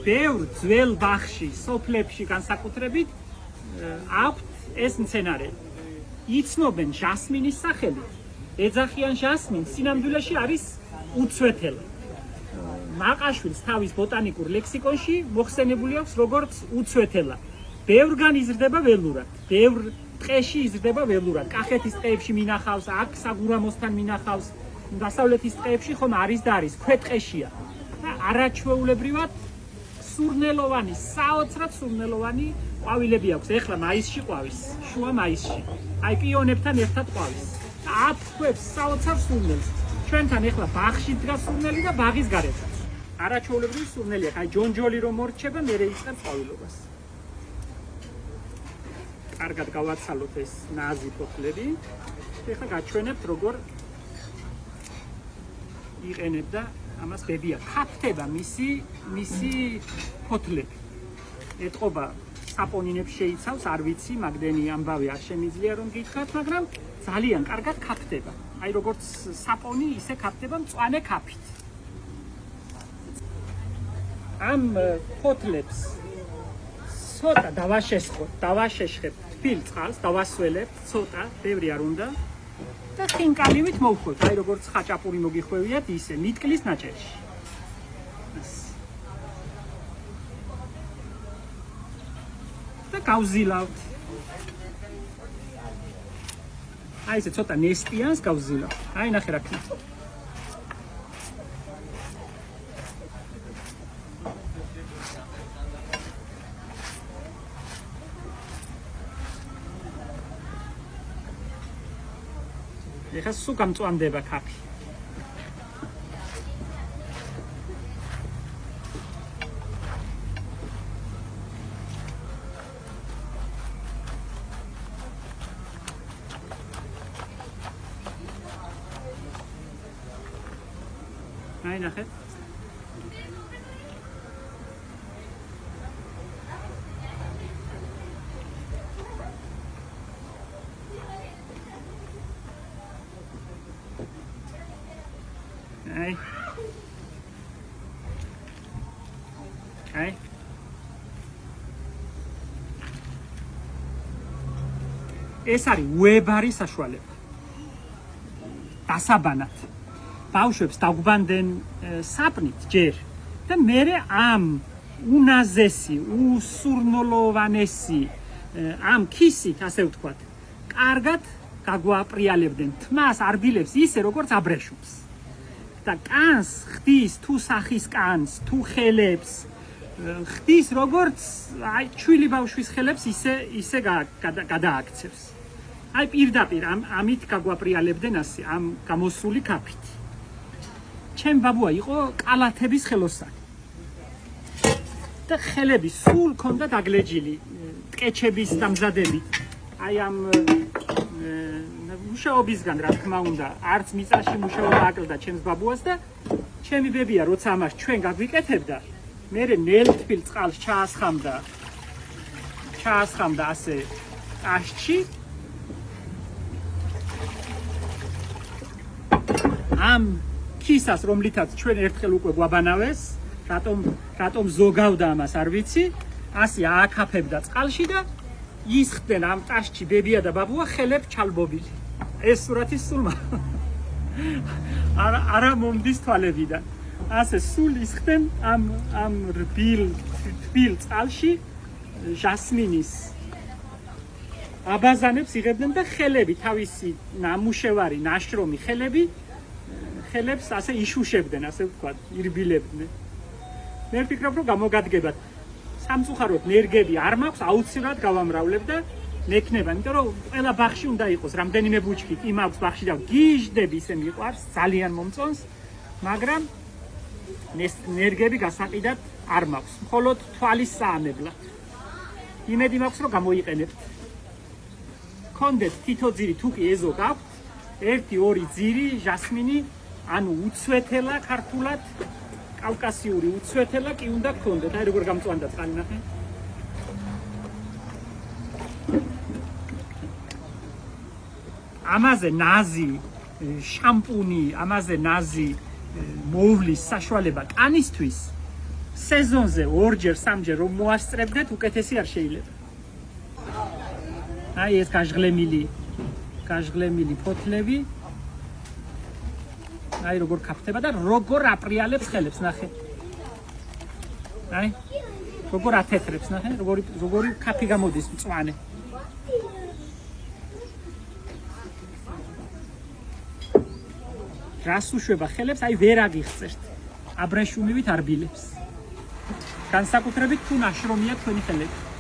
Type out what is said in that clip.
ბევრ ძველ ბაღში, სოფლებში განსაკუთრებით აქვთ ეს მცენარე. იცნობენ ჟასმინის სახელით. ეძახიან ჟასმინს, სინამდვილეში არის უცვეთელა. მაყაშვილს თავის ბოტანიკურ ლექსიკონში მოხსენებული აქვს როგორც უცვეთელა. ბევრგან იზრდება ველურად, ბევრ ტყეში იზრდება ველურად. კახეთის ტყეებში მინახავს, აქ საგურამოსთან მინახავს, დასავლეთის ტყეებში ხომ არის და არის, ქვეტყეშია. და არაჩვეულებრივად სურნელოვანი, საოცრად სურნელოვანი ყვავილები აქვს. ეხლა მაისში ყვავის, შუა მაისში. აი პიონებთან ერთად ყვავის. და აფხვევს საოცარ სურნელს. ჩვენთან ეხლა ბაღში დგას სურნელი და ბაღის გარეთაც. არაჩვეულებრივი სურნელია. აი ჯონჯოლი რომ მორჩება, მერე იწყებს ყვავილობას. კარგად გავაცალოთ ეს ნაზი ფოთლები. ეხლა გაჩვენებთ როგორ იყენებდა ამას ბებია. ქაფთება მისი ფოთლები. ეტყობა საპონინებს შეიცავს, არ ვიცი, მაგდენი ამბავი არ შემიძლია რომ გითხრათ, მაგრამ ძალიან კარგად ქაფთება. აი როგორც საპონი, ისე ქაფთება მწვანე ქაფით. ამ ფოთლებს ცოტა დავაშეშხებთ თბილ წყალს, დავასველებთ ცოტა, ბევრი არ უნდა და ხინკალივით მოვხვევთ, აი როგორც ხაჭაპური მოგიხვევიათ, ისე ნიტკლის ნაჭერში. და გავზილავთ. აი ესე ცოტა ნესტიანს გავზილავთ. აი ნახე რა ქით. ეხლა სულ გამწვანდება ქაფი. აი ნახეთ. აი. ეს არის უებარი საშუალება. დასაბანად. ბავშვებს დაგვბანდნენ საპნით ჯერ და მერე ამ უნაზესი, უსურნოლოვანესი ამ ქისით, ასე ვთქვათ, კარგად გაგვაპრიალებდნენ თმას, არბილებს ისე როგორც აბრეშუმს. და კანს ხდის თუ სახის კანს, თუ ხელებს, ხდის როგორც აი ჩვილი ბავშვის ხელებს ისე გადააქცევს. აი პირდაპირ ამით გაგვაპრიალებდნენ ასე, ამ გამოსული ქაფით. ჩემ ბაბუა იყო კალათების ხელოსანი. და ხელები სულ ქონდა დაგლეჯილი, ტკეჩების დამზადები. აი ამ მუშაობისგან რა თქმა უნდა, არც მიწაში მუშაობა აკლდა ჩემს ბაბუას და ჩემი ბებია როცა ამას ჩვენ გაგვიკეთებდა, მერე ნელთბილ წყალს ჩაასხამდა ასე ტაშში. ამ ქისას რომლითაც ჩვენ ერთხელ უკვე გვაბანავეს, რატომ ზოგავდა ამას არ ვიცი, ასე ააკაფებდა წყალში და ისხდნენ ამ ტაშში ბებია და ბაბუა ხელებს ჩალბობილი. ეს სურათი სულ არა მომდის თვალებიდან. ასე სულ ისხდნენ ამ რბილ წყალში ჟასმინის აბაზანებს იღებდნენ და ხელები თავისი ნამუშევარი, ნაშრომი ხელებს ასე იშუშებდნენ, ასე ვთქვათ, ირბილებდნენ. მე ვფიქრობ, რომ გამოგადგებათ. სამწუხაროდ ნერგები არ მაქვს, აუცილებლად გავამრავლებ და მექნება, იმიტომ რომ ყველა ბაღში უნდა იყოს რამდენიმე ბუჩქი, კი მაქვს ბაღში და გიჟდები ისე მიყვარს, ძალიან მომწონს, მაგრამ ნერგები გასაყიდად არ მაქვს, მხოლოდ თვალის საამებლად. იმედი მაქვს, რომ გამოიყენებთ. გქონდეთ თითო ძირი, თუ კი ეზო გაქვთ, 1-2 ძირი ჟასმინი, ანუ უცვეთელა ქართულად, კავკასიური უცვეთელა კი უნდა გქონდეთ. აი როგორ გამწვანდა წყალი ნახე. ამაზე ნაზი შამპუნი, ამაზე ნაზი მოვლის საშუალება კანისთვის სეზონზე ორჯერ, სამჯერ რომ მოასწრებდეთ, უკეთესი არ შეიძლება. აი ეს გაჟღლემილი ფოთლები. აი როგორ ქაფთება და როგორ აპრიალებს ხელებს, ნახე. აი როგორ ათეთრებს, ნახე, როგორი ქაფი გამოდის მწვანე. რას უშვება ხელებს, აი ვერ აგიხსერთ. აბრეშუმივით არ ბილებს. განსაკუთრებით თუ ნაშრომია თქვენი ხელები.